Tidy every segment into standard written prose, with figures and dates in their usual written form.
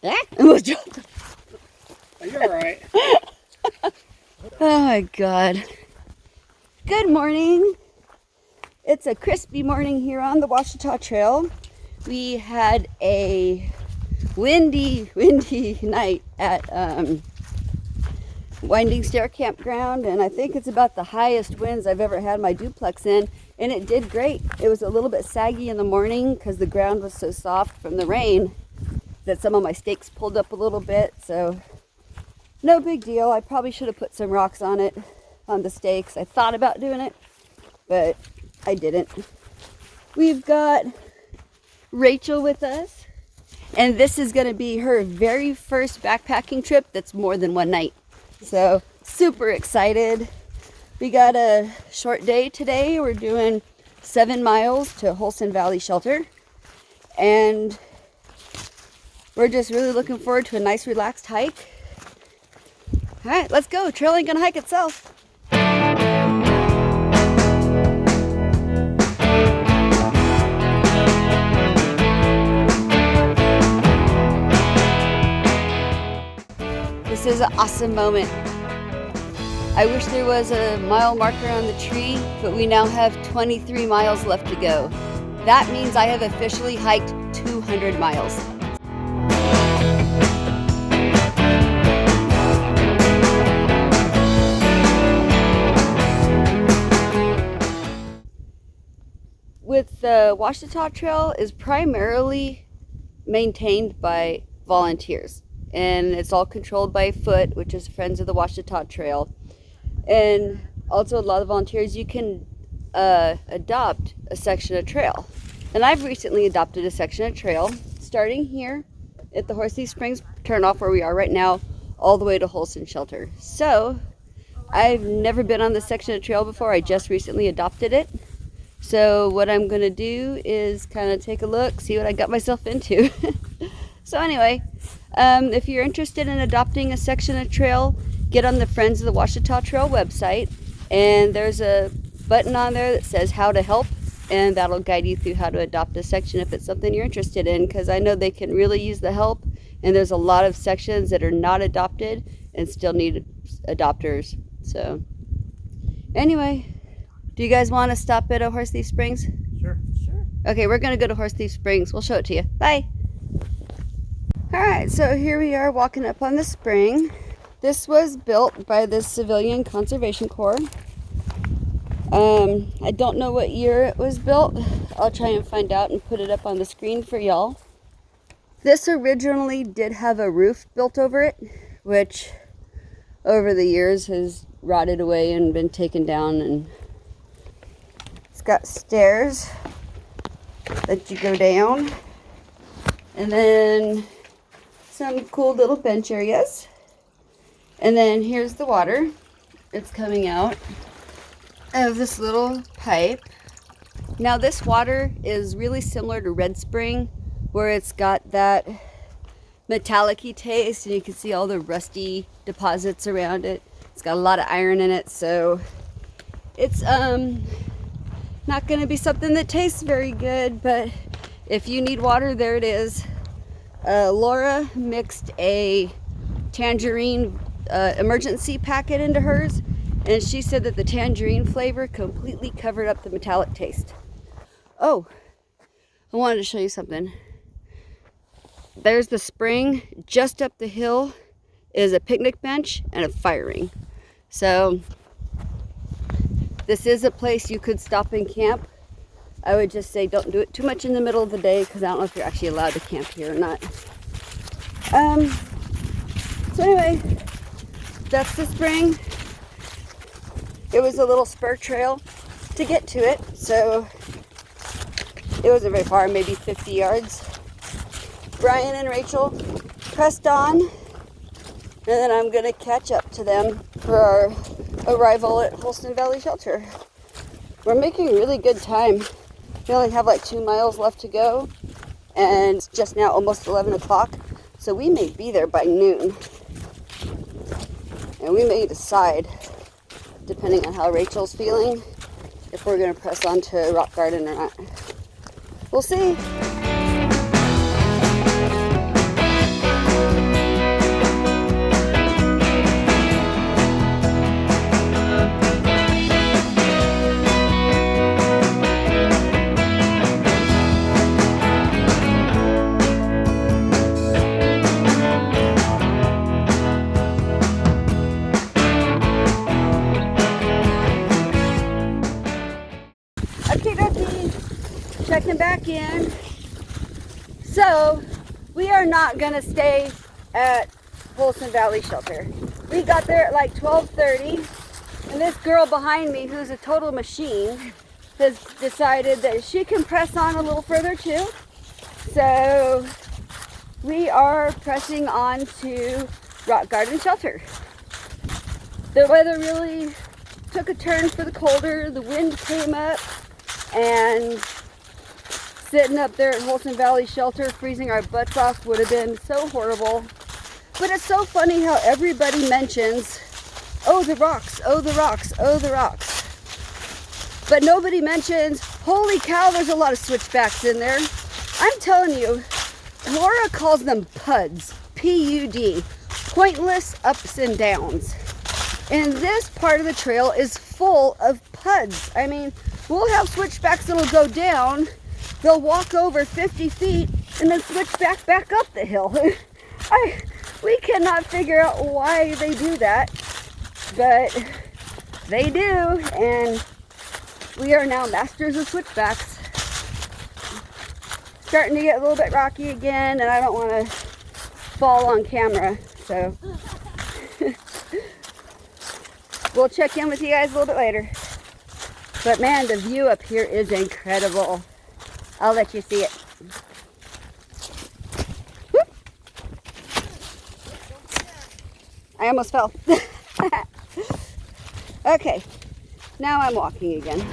Yeah, almost dropped. Are you alright? Oh my god. Good morning. It's a crispy morning here on the Ouachita Trail. We had a windy night at Winding Stair Campground, and I think it's about the highest winds I've ever had my duplex in, and it did great. It was a little bit saggy in the morning because the ground was so soft from the rain that some of my stakes pulled up a little bit, so no big deal. I probably should have put some rocks on it, on the stakes. I thought about doing it, but I didn't. We've got Rachel with us, and this is going to be her very first backpacking trip that's more than one night. So super excited. We got a short day today. We're doing 7 miles to Holston Valley Shelter, and we're just really looking forward to a nice relaxed hike. All right, let's go. Trail ain't gonna hike itself. This is an awesome moment. I wish there was a mile marker on the tree, but we now have 23 miles left to go. That means I have officially hiked 200 miles. With the Ouachita Trail is primarily maintained by volunteers, and it's all controlled by Foot, which is Friends of the Ouachita Trail. And also a lot of volunteers, you can adopt a section of trail. And I've recently adopted a section of trail, starting here at the Horsey Springs turnoff where we are right now, all the way to Holston Shelter. So I've never been on this section of trail before. I just recently adopted it. So what I'm going to do is kind of take a look, see what I got myself into. So anyway, if you're interested in adopting a section of trail, get on the Friends of the Ouachita Trail website, and there's a button on there that says how to help, and that'll guide you through how to adopt a section if it's something you're interested in, because I know they can really use the help, and there's a lot of sections that are not adopted and still need adopters. So anyway, do you guys want to stop at Horse Thief Springs? Sure. Okay, we're going to go to Horse Thief Springs. We'll show it to you. Bye. All right, so here we are walking up on the spring. This was built by the Civilian Conservation Corps. I don't know what year it was built. I'll try and find out and put it up on the screen for y'all. This originally did have a roof built over it, which over the years has rotted away and been taken down, and it's got stairs that you go down, and then some cool little bench areas. And then here's the water. It's coming out of this little pipe. Now this water is really similar to Red Spring, where it's got that metallic-y taste, and you can see all the rusty deposits around it. It's got a lot of iron in it, so it's not going to be something that tastes very good, but if you need water, there it is. Laura mixed a tangerine emergency packet into hers, and she said that the tangerine flavor completely covered up the metallic taste. Oh, I wanted to show you something. There's the spring. Just up the hill is a picnic bench and a fire ring. So this is a place you could stop and camp. I would just say don't do it too much in the middle of the day, because I don't know if you're actually allowed to camp here or not. So anyway, that's the spring. It was a little spur trail to get to it, so it wasn't very far, maybe 50 yards. Brian and Rachel pressed on, and then I'm going to catch up to them for our arrival at Holston Valley Shelter. We're making really good time. We only have like 2 miles left to go, and it's just now almost 11 o'clock, so we may be there by noon. And we may decide, depending on how Rachel's feeling, if we're going to press on to Rock Garden or not. We'll see. back in. So we are not gonna stay at Folsom Valley Shelter. We got there at like 12:30, and this girl behind me, who's a total machine, has decided that she can press on a little further too. So we are pressing on to Rock Garden Shelter. The weather really took a turn for the colder. The wind came up, and sitting up there at Folsom Valley Shelter, freezing our butts off would have been so horrible. But it's so funny how everybody mentions, oh, the rocks, oh, the rocks, oh, the rocks. But nobody mentions, holy cow, there's a lot of switchbacks in there. I'm telling you, Laura calls them PUDs, P-U-D, pointless ups and downs. And this part of the trail is full of PUDs. I mean, we'll have switchbacks that'll go down, they'll walk over 50 feet, and then switch back up the hill. We cannot figure out why they do that, but they do, and we are now masters of switchbacks. Starting to get a little bit rocky again, and I don't want to fall on camera, so we'll check in with you guys a little bit later. But man, the view up here is incredible. I'll let you see it. Whoop. I almost fell. Okay, now I'm walking again.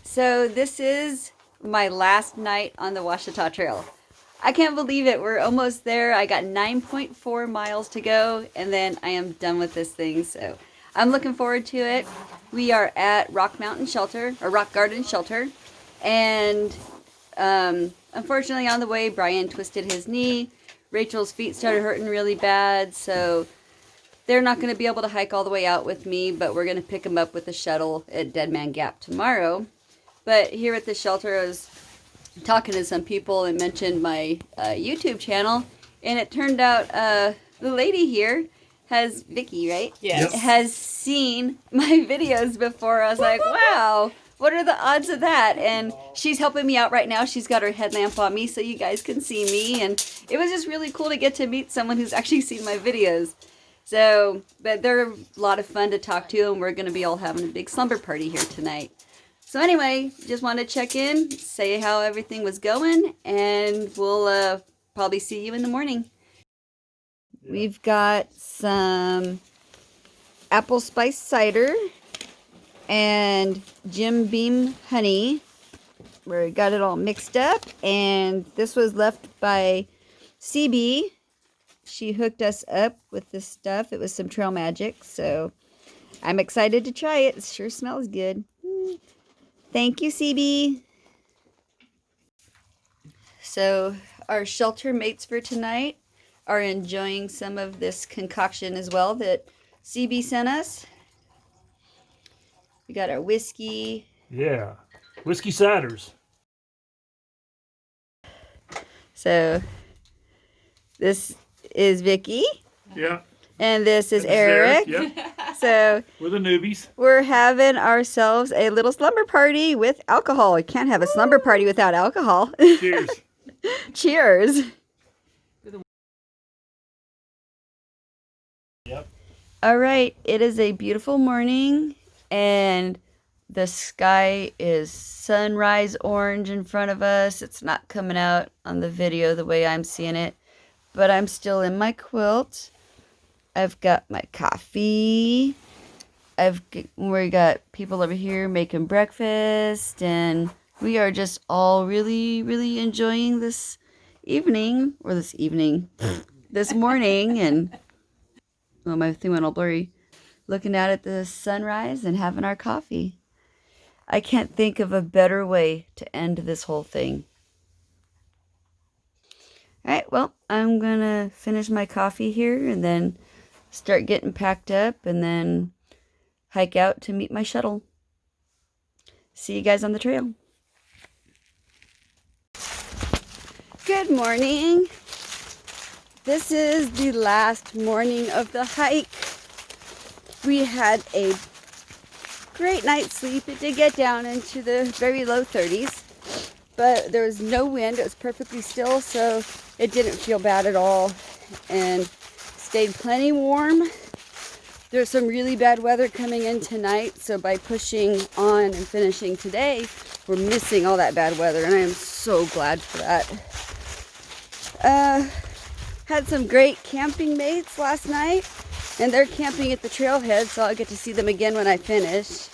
So this is my last night on the Ouachita Trail. I can't believe it. We're almost there. I got 9.4 miles to go, and then I am done with this thing. So I'm looking forward to it. We are at Rock Mountain Shelter, or Rock Garden Shelter. And unfortunately on the way, Brian twisted his knee. Rachel's feet started hurting really bad. So they're not going to be able to hike all the way out with me, but we're going to pick them up with the shuttle at Dead Man Gap tomorrow. But here at the shelter, I was talking to some people and mentioned my YouTube channel, and it turned out the lady here has, Vicky, right? Yes. Has seen my videos before. I was like, wow, what are the odds of that? And she's helping me out right now. She's got her headlamp on me so you guys can see me, and it was just really cool to get to meet someone who's actually seen my videos. So, but they're a lot of fun to talk to, and we're going to be all having a big slumber party here tonight. So anyway, just wanted to check in, say how everything was going, and we'll probably see you in the morning. Yeah. We've got some apple spice cider and Jim Beam honey. We got it all mixed up, and this was left by CB. She hooked us up with this stuff. It was some Trail Magic, so I'm excited to try it. It sure smells good. Thank you, CB. So our shelter mates for tonight are enjoying some of this concoction as well that CB sent us. We got our whiskey. Yeah, whiskey ciders. So this is Vicky. Yeah. And this is Eric. Yep. So we're the newbies. We're having ourselves a little slumber party with alcohol. You can't have a slumber party without alcohol. Cheers. Cheers. Yep. All right. It is a beautiful morning, and the sky is sunrise orange in front of us. It's not coming out on the video the way I'm seeing it, but I'm still in my quilt. I've got my coffee. We got people over here making breakfast, and we are just all really, really enjoying this this morning, and well, my thing went all blurry, looking out at the sunrise and having our coffee. I can't think of a better way to end this whole thing. All right, well, I'm gonna finish my coffee here and then start getting packed up and then hike out to meet my shuttle. See you guys on the trail. Good morning. This is the last morning of the hike. We had a great night's sleep. It did get down into the very low 30s, but there was no wind. It was perfectly still, so it didn't feel bad at all, and stayed plenty warm. There's some really bad weather coming in tonight, so by pushing on and finishing today, we're missing all that bad weather, and I am so glad for that. Had some great camping mates last night, and they're camping at the trailhead, so I'll get to see them again when I finish.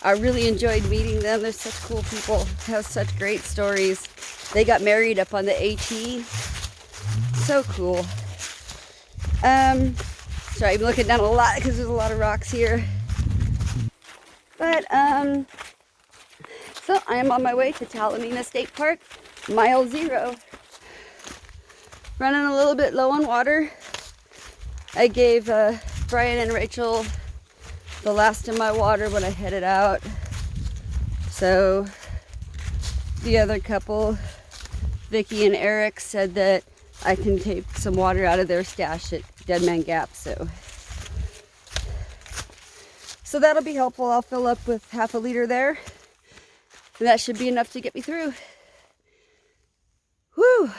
I really enjoyed meeting them. They're such cool people, have such great stories. They got married up on the AT. So cool. Sorry, I'm looking down a lot because there's a lot of rocks here. But, so I am on my way to Talimena State Park, mile 0. Running a little bit low on water. I gave Brian and Rachel the last of my water when I headed out. So the other couple, Vicky and Eric, said that I can take some water out of their stash at Dead Man Gap. So that'll be helpful. I'll fill up with half a liter there. And that should be enough to get me through. Whew.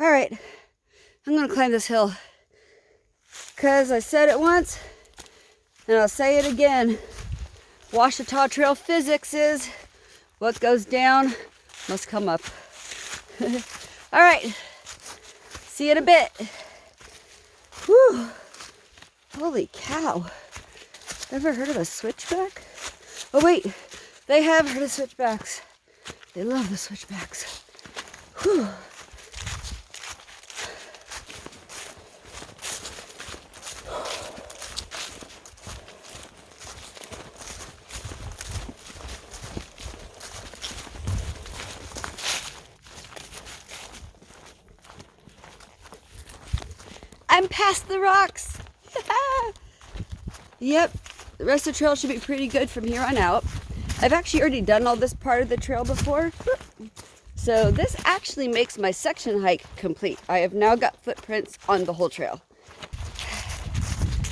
All right, I'm gonna climb this hill, because I said it once, and I'll say it again. Ouachita Trail physics is what goes down must come up. All right, see you in a bit. Whew. Holy cow. Ever heard of a switchback? Oh wait, they have heard of switchbacks. They love the switchbacks. Whew. I'm past the rocks. Yep, the rest of the trail should be pretty good from here on out. I've actually already done all this part of the trail before, so this actually makes my section hike complete. I have now got footprints on the whole trail.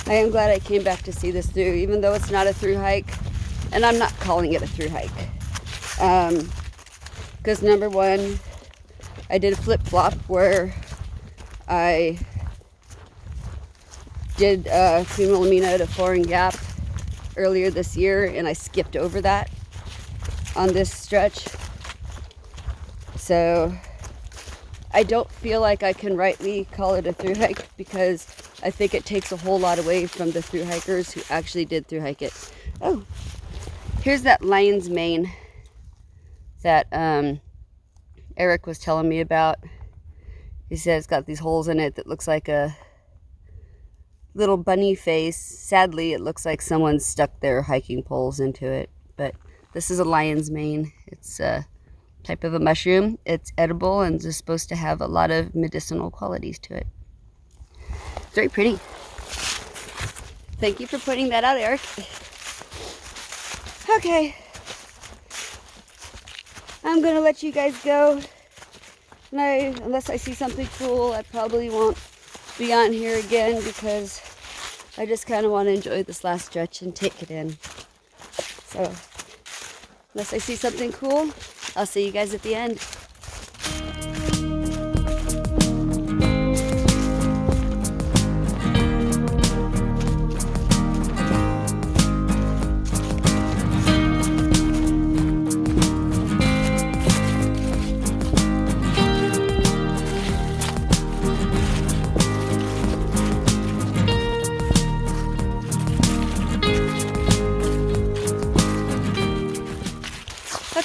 I am glad I came back to see this through, even though it's not a through hike, and I'm not calling it a through hike. Because number one, I did a flip-flop where I did Talimena to Foreign Gap earlier this year, and I skipped over that on this stretch. So I don't feel like I can rightly call it a through hike, because I think it takes a whole lot away from the through hikers who actually did through hike it. Oh, here's that lion's mane that Eric was telling me about. He said it's got these holes in it that looks like a little bunny face. Sadly, it looks like someone stuck their hiking poles into it, but this is a lion's mane. It's a type of a mushroom. It's edible and is supposed to have a lot of medicinal qualities to it. It's very pretty. Thank you for pointing that out, Eric. Okay, I'm gonna let you guys go. And unless I see something cool, I probably won't be on here again, because I just kind of want to enjoy this last stretch and take it in. So unless I see something cool, I'll see you guys at the end.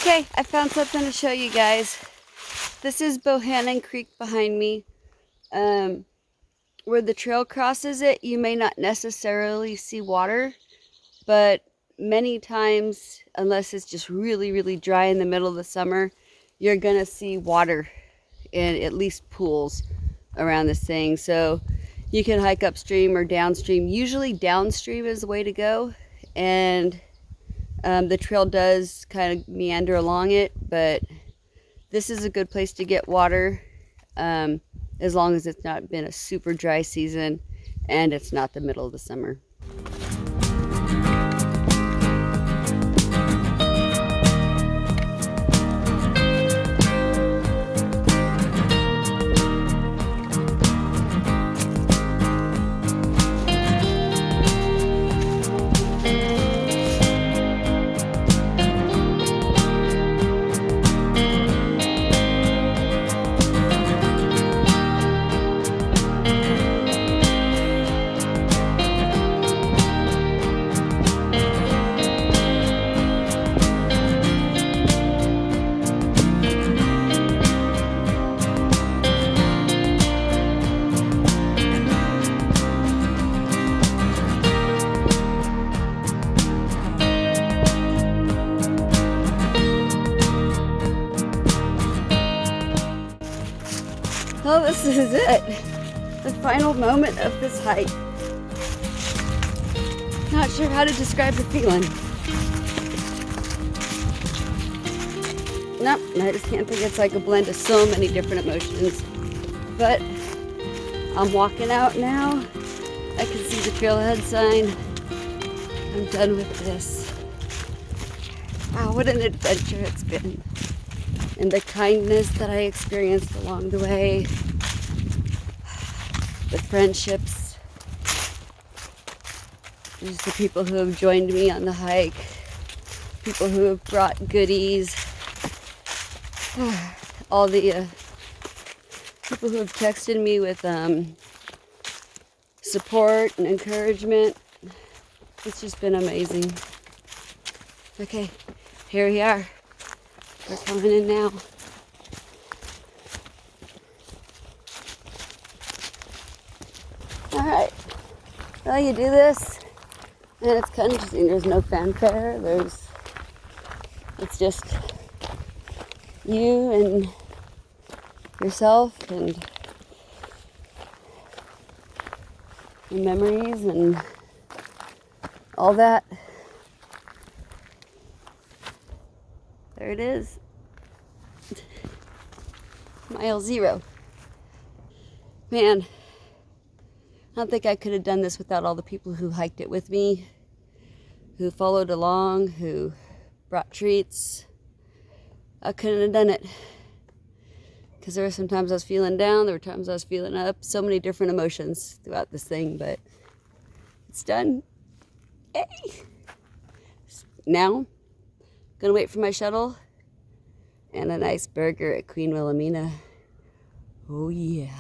Okay, I found something to show you guys. This is Bohannon Creek behind me. Where the trail crosses it, you may not necessarily see water, but many times, unless it's just really, really dry in the middle of the summer, you're gonna see water in at least pools around this thing. So you can hike upstream or downstream. Usually downstream is the way to go, and the trail does kind of meander along it, but this is a good place to get water, as long as it's not been a super dry season and it's not the middle of the summer. Well, this is it. The final moment of this hike. Not sure how to describe the feeling. Nope, I just can't think. It's like a blend of so many different emotions. But I'm walking out now. I can see the trailhead sign. I'm done with this. Wow, what an adventure it's been. And the kindness that I experienced along the way, the friendships, just the people who have joined me on the hike, people who have brought goodies, all the people who have texted me with support and encouragement. It's just been amazing. Okay, here we are. We're coming in now. Alright. Well, you do this, and it's kind of interesting. There's no fanfare. It's just you and yourself and your memories and all that. There it is. Mile 0. Man, I don't think I could have done this without all the people who hiked it with me, who followed along, who brought treats. I couldn't have done it. Because there were some times I was feeling down, there were times I was feeling up, so many different emotions throughout this thing, but it's done. Yay! Now, gonna wait for my shuttle and a nice burger at Queen Wilhelmina. Oh yeah.